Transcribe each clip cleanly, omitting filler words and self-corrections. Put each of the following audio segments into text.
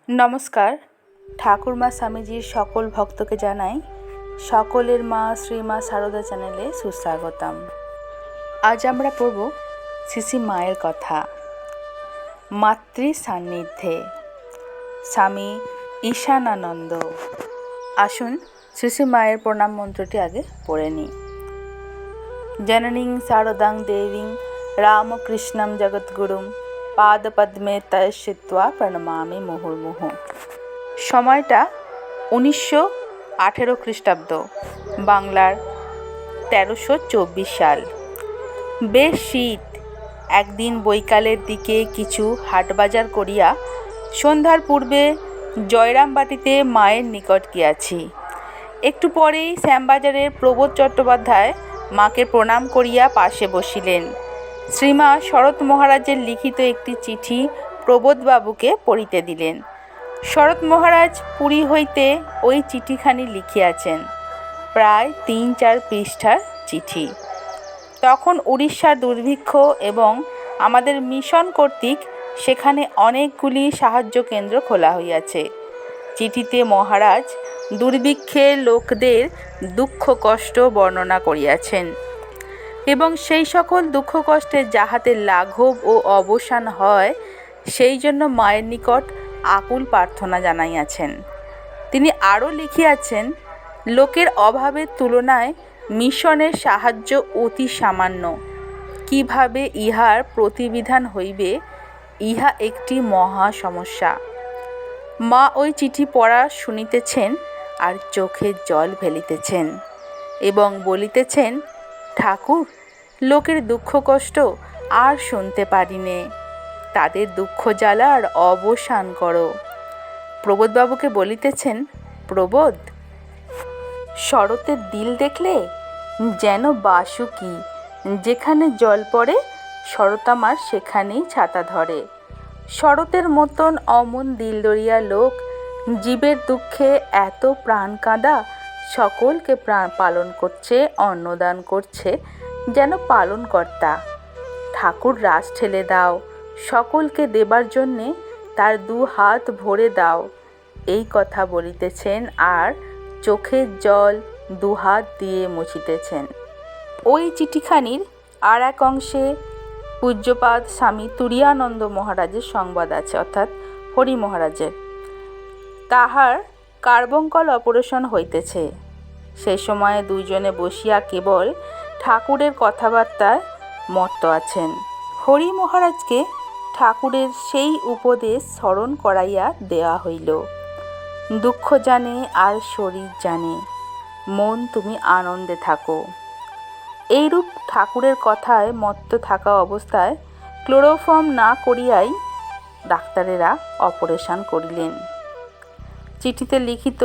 নমস্কার। ঠাকুরমা স্বামীজির সকল ভক্তকে জানাই সকলের মা শ্রীমা সারদা চ্যানেলে সুস্বাগতম। আজ আমরা পড়ব শ্রী মায়ের কথা। মাতৃ সান্নিধ্যে, স্বামী ঈশানানন্দ। আসুন শ্রী মায়ের প্রণাম মন্ত্রটি আগে পড়ে নিই। জননীং শারদাং দেবীং রামকৃষ্ণম জগদ্গুরুম পাদপদ্মে তয়শ্চিত্বা প্রণমামি মুহুর্মুহু। সময়টা 1918 খ্রিস্টাব্দ, বাংলার 1324 সাল। বেশ শীত। একদিন বৈকালের দিকে কিছু হাটবাজার করিয়া সন্ধ্যার পূর্বে জয়রামবাটিতে মায়ের নিকট গিয়াছি। একটু পরেই শ্যামবাজারের প্রবোধ চট্টোপাধ্যায় মাকে প্রণাম করিয়া পাশে বসিলেন। শ্রীমা শরৎ মহারাজের লিখিত একটি চিঠি প্রবোধবাবুকে পড়িতে দিলেন। শরৎ মহারাজ পুরী হইতে ওই চিঠিখানি লিখিয়াছেন, প্রায় 3-4 পৃষ্ঠার চিঠি। তখন উড়িষ্যার দুর্ভিক্ষ এবং আমাদের মিশন কর্তৃক সেখানে অনেকগুলি সাহায্য কেন্দ্র খোলা হইয়াছে। চিঠিতে মহারাজ দুর্ভিক্ষে লোকদের দুঃখ কষ্ট বর্ণনা করিয়াছেন এবং সেই সকল দুঃখ কষ্টের যাহাতে লাঘব ও অবসান হয় সেই জন্য মায়ের নিকট আকুল প্রার্থনা জানাইয়াছেন। তিনি আরও লিখিয়াছেন, লোকের অভাবের তুলনায় মিশনের সাহায্য অতি সামান্য। কিভাবে ইহার প্রতিবিধান হইবে, ইহা একটি মহা সমস্যা। মা ওই চিঠি পড়া শুনিতেছেন আর চোখে জল ফেলিতেছেন এবং বলিতেছেন, ঠাকুর, লোকের দুঃখ কষ্ট আর শুনতে পারিনে, তাদের দুঃখ জ্বালার অবসান করো। প্রবোধবাবুকে বলিতেছেন, প্রবোধ, শরতের দিল দেখলে যেন বাসুকি, যেখানে জল পড়ে শরতামার সেখানেই ছাতা ধরে। শরতের মতন অমন দিলদরিয়া লোক জীবের দুঃখে এত প্রাণ কাঁদা, সকলকে পালন করছে, অন্নদান করছে যেন পালনকর্তা। ঠাকুর রাস ঠেলে দাও, সকলকে দেবার জন্যে তার 2 হাত ভরে দাও, এই কথা বলিতেছেন আর চোখের জল 2 হাত দিয়ে মুছিতেছেন। ওই চিঠিখানির আর এক অংশে পূজ্যপাদ স্বামী তুরীয়ানন্দ মহারাজের সংবাদ আছে, অর্থাৎ হরি মহারাজের। তাহার কার্বঙ্কল অপারেশন হইতেছে। সেই সময়ে 2 জনে বসিয়া কেবল ঠাকুরের কথাবার্তায় মত্ত আছেন। হরি মহারাজকে ঠাকুরের সেই উপদেশ স্মরণ করাইয়া দেওয়া হইল, দুঃখ জানে আর শরীর জানে, মন তুমি আনন্দে থাকো। এইরূপ ঠাকুরের কথায় মত্ত থাকা অবস্থায় ক্লোরোফর্ম না করিয়াই ডাক্তারেরা অপারেশন করিলেন। চিঠিতে লিখিত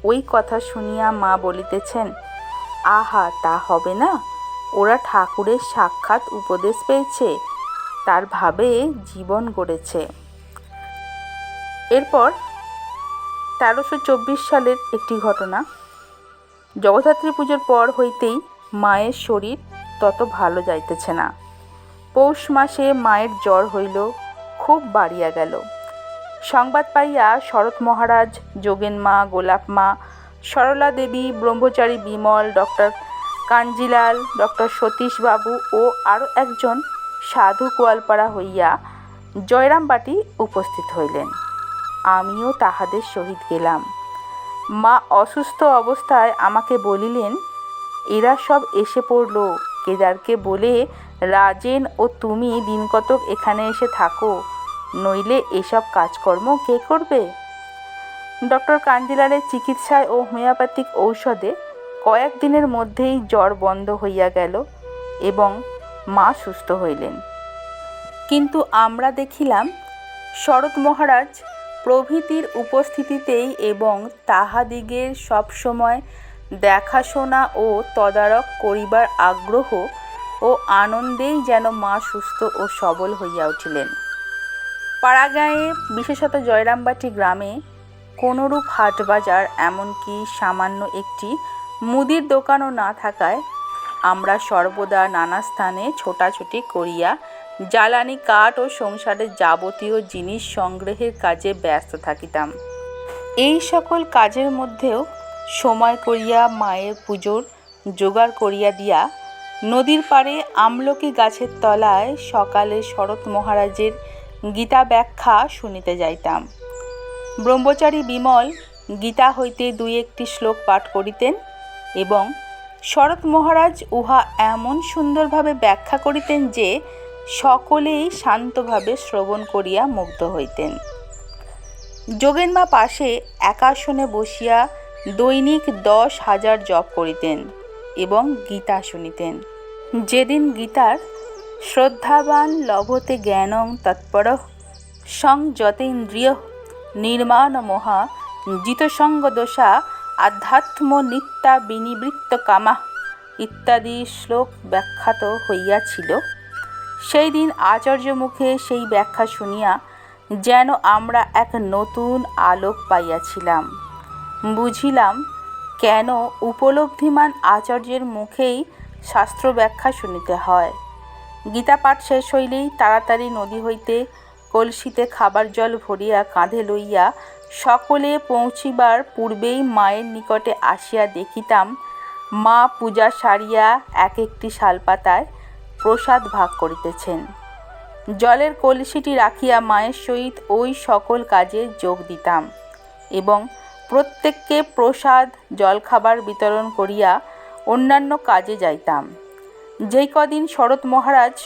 ওই কথা শুনিয়া মা বলিতেছেন, আহা, তা হবে না, ওরা ঠাকুরের সাক্ষাৎ উপদেশ পেয়েছে, তার ভাবে জীবন গড়েছে। এরপর 1324 সালের একটি ঘটনা। জগদ্ধাত্রী পুজোর পর হইতেই মায়ের শরীর তত ভালো যাইতেছে না। পৌষ মাসে মায়ের জ্বর হইল, খুব বাড়িয়া গেল। সংবাদ পাইয়া শরৎ মহারাজ, যোগেন মা, গোলাপ মা, সরলা দেবী, ব্রহ্মচারী বিমল, ডক্টর কাঞ্জিলাল, ডক্টর সতীশবাবু ও আরও একজন সাধু গোয়ালপাড়া হইয়া জয়রামবাটি উপস্থিত হইলেন। আমিও তাহাদের সহিত গেলাম। মা অসুস্থ অবস্থায় আমাকে বলিলেন, এরা সব এসে পড়ল, কেদারকে বলে রাজেন ও তুমি দিনকতক এখানে এসে থাকো, নইলে এসব কাজকর্ম কে করবে? ডক্টর কাঞ্জিলালের চিকিৎসায় ও হোমিওপ্যাথিক ঔষধে কয়েক দিনের মধ্যেই জ্বর বন্ধ হইয়া গেল এবং মা সুস্থ হইলেন। কিন্তু আমরা দেখিলাম শরৎ মহারাজ প্রভৃতির উপস্থিতিতেই এবং তাহাদিগের সবসময় দেখাশোনা ও তদারক করিবার আগ্রহ ও আনন্দেই যেন মা সুস্থ ও সবল হইয়া উঠিলেন। পাড়াগাঁয়ে, বিশেষত জয়রামবাটি গ্রামে কোনরূপ হাটবাজার, এমনকি সামান্য একটি মুদির দোকানও না থাকায় আমরা সর্বদা নানা স্থানে ছোটাছুটি করিয়া জ্বালানি কাঠ ও সংসারের যাবতীয় জিনিস সংগ্রহের কাজে ব্যস্ত থাকিতাম। এই সকল কাজের মধ্যেও সময় করিয়া মায়ের পুজোর জোগাড় করিয়া দিয়া নদীর পাড়ে আমলকি গাছের তলায় সকালে শরৎ মহারাজের গীতা ব্যাখ্যা শুনিতে যাইতাম। ব্রহ্মচারী বিমল গীতা হইতে দুই একটি শ্লোক পাঠ করিতেন এবং শরৎ মহারাজ উহা এমন সুন্দরভাবে ব্যাখ্যা করিতেন যে সকলেই শান্তভাবে শ্রবণ করিয়া মুগ্ধ হইতেন। যোগেনমা পাশে একাসনে বসিয়া দৈনিক 10,000 জপ করিতেন এবং গীতা শুনিতেন। যেদিন গীতার শ্রদ্ধাবান লভতে জ্ঞানং তৎপরঃ সংযতেন্দ্রিয় নির্মাণ মহা জিতসঙ্গ দোষা আধ্যাত্ম নিত্যা বিনিবৃত্ত কামা ইত্যাদি শ্লোক ব্যাখ্যাত হইয়াছিল, সেই দিন আচার্য মুখে সেই ব্যাখ্যা শুনিয়া যেন আমরা এক নতুন আলোক পাইয়াছিলাম। বুঝিলাম কেন উপলব্ধিমান আচার্যের মুখেই শাস্ত্র ব্যাখ্যা শুনিতে হয়। গীতা পাঠ শেষ হইলেই তাড়াতাড়ি নদী হইতে কলসিতে খাবার জল ভরিয়া কাঁধে লইয়া সকলে পৌঁছিবার পূর্বেই মায়ের নিকটে আসিয়া দেখিতাম মা পূজা সারিয়া এক একটি শালপাতায় প্রসাদ ভাগ করিতেছেন। জলের কলসিটি রাখিয়া মায়ের সহিত ওই সকল কাজে যোগ দিতাম এবং প্রত্যেককে প্রসাদ জলখাবার বিতরণ করিয়া অন্যান্য কাজে যাইতাম। যেই কদিন শরৎ মহারাজ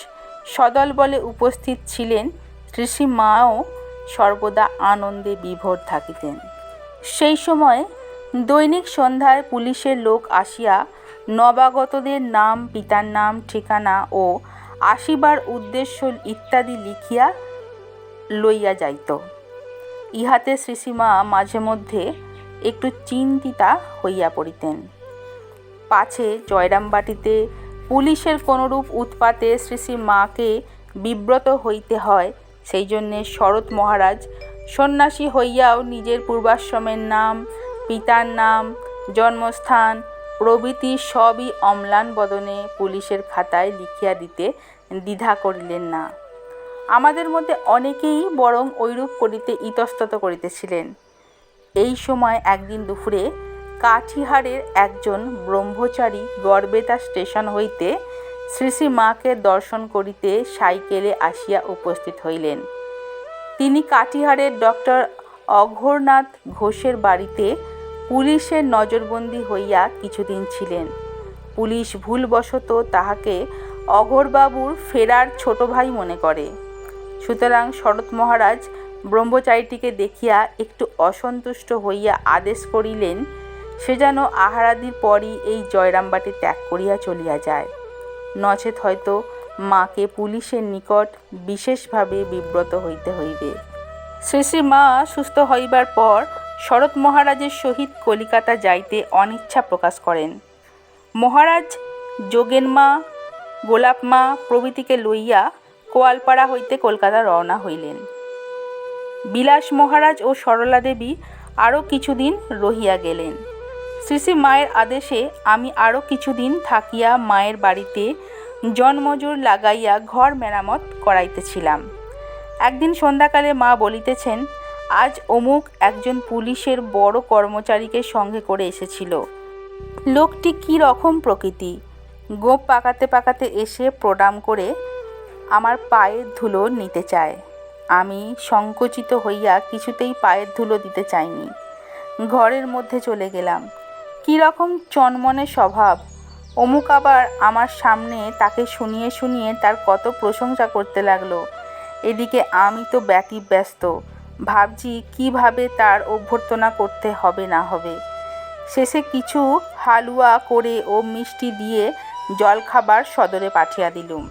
সদল বলে উপস্থিত ছিলেন, শ্রী মাও সর্বদা আনন্দে বিভোর থাকিতেন। সেই সময় দৈনিক সন্ধ্যায় পুলিশের লোক আসিয়া নবাগতদের নাম, পিতার নাম, ঠিকানা ও আসিবার উদ্দেশ্য ইত্যাদি লিখিয়া লইয়া যাইত। ইহাতে শ্রীমা মাঝে মধ্যে একটু চিন্তিতা হইয়া পড়িতেন। পাছে জয়রামবাটিতে পুলিশের কোনরূপ উৎপাতে শ্রী মাকে বিব্রত হইতে হয়, সেই জন্যে শরৎ মহারাজ সন্ন্যাসী হইয়াও নিজের পূর্বাশ্রমের নাম, পিতার নাম, জন্মস্থান প্রভৃতি সবই অম্লান বদনে পুলিশের খাতায় লিখিয়া দিতে দ্বিধা করিলেন না। আমাদের মধ্যে অনেকেই বরং ঐরূপ করিতে ইতস্তত করিতেছিলেন। এই সময় একদিন দুপুরে কাঠিহারের একজন ব্রহ্মচারী গড়বেতা স্টেশন হইতে শ্রী মাকে দর্শন করিতে সাইকেলে আসিয়া উপস্থিত হইলেন। তিনি কাঠিহারের ডক্টর অঘোরনাথ ঘোষের বাড়িতে পুলিশের নজরবন্দি হইয়া কিছুদিন ছিলেন। পুলিশ ভুলবশত তাহাকে অঘোরবাবুর ফেরার ছোট ভাই মনে করে। সুতরাং শরৎ মহারাজ ব্রহ্মচারীটিকে দেখিয়া একটু অসন্তুষ্ট হইয়া আদেশ করিলেন সে যেন আহারাদির পরই এই জয়রামবাটি ত্যাগ করিয়া চলিয়া যায়, নচেত হয়তো মাকে পুলিশের নিকট বিশেষভাবে বিব্রত হইতে হইবে। শ্রী মা সুস্থ হইবার পর শরৎ মহারাজের সহিত কলিকাতা যাইতে অনিচ্ছা প্রকাশ করেন। মহারাজ যোগেনমা, গোলাপমা প্রভৃতিকে লইয়া কোয়ালপাড়া হইতে কলকাতা রওনা হইলেন। বিলাস মহারাজ ও সরলা দেবী আরও কিছুদিন রহিয়া গেলেন। শ্রী মায়ের আদেশে আমি আরও কিছুদিন থাকিয়া মায়ের বাড়িতে জনমজুর লাগাইয়া ঘর মেরামত করাইতেছিলাম। একদিন সন্ধ্যাকালে মা বলিতেছেন, আজ অমুক একজন পুলিশের বড় কর্মচারীকে সঙ্গে করে এসেছিল। লোকটি কী রকম প্রকৃতি! গোঁপ পাকাতে পাকাতে এসে প্রণাম করে আমার পায়ের ধুলো নিতে চায়। আমি সংকুচিত হইয়া কিছুতেই পায়ের ধুলো দিতে চাইনি। ঘরের মধ্যে চলে গেলাম। কী রকম চনমনে স্বভাব! অমুক আবার আমার সামনে তাকে শুনিয়ে শুনিয়ে তার কত প্রশংসা করতে লাগলো। এদিকে আমি তো ব্যতিব্যস্ত, ভাবছি কিভাবে তার অভ্যর্থনা করতে হবে না হবে। শেষে কিছু হালুয়া করে ও মিষ্টি দিয়ে জলখাবার সদরে পাঠিয়ে দিলুম।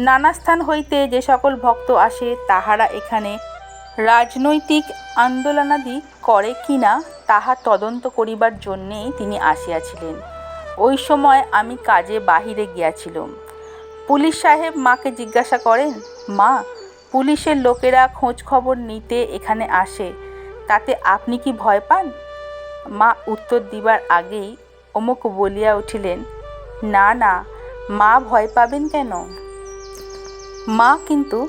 নানা স্থান হইতে যে সকল ভক্ত আসে তাহারা এখানে রাজনৈতিক আন্দোলনাদি করে কিনা তাহা তদন্ত করিবার জন্যেই তিনি আসিয়াছিলেন। ওই সময় আমি কাজে বাহিরে গিয়াছিলাম। পুলিশ সাহেব মাকে জিজ্ঞাসা করেন, মা, পুলিশের লোকেরা খোঁজ খবর নিতে এখানে আসে, তাতে আপনি কি ভয় পান? মা উত্তর দিবার আগেই অমুক বলিয়া উঠিলেন, না না, মা ভয় পাবেন কেন? মা কিন্তু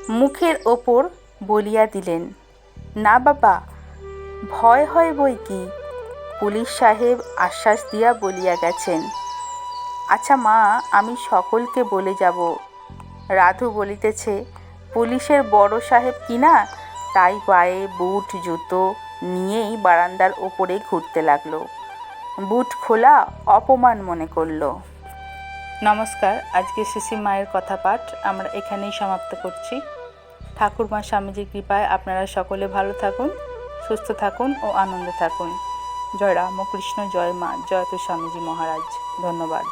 মুখের ওপর বলিয়া দিলেন, না বাবা, ভয় হয় বই কি। পুলিশ সাহেব আশ্বাস দিয়া বলিয়া গেছেন, আচ্ছা মা, আমি সকলকে বলে যাব। রাধু বলিতেছে, পুলিশের বড় সাহেব কিনা, তাই পায়ে বুট জুতো নিয়েই বারান্দার ওপরে ঘুরতে লাগলো। বুট খোলা অপমান মনে করল। নমস্কার, আজকে শ্রী মায়ের কথা পাঠ আমরা এখানেই সমাপ্ত করছি। ঠাকুরমা স্বামীজির কৃপায় আপনারা সকলে ভালো থাকুন, সুস্থ থাকুন ও আনন্দে থাকুন। জয় রামকৃষ্ণ, জয় মা, জয় তো স্বামীজি মহারাজ। ধন্যবাদ।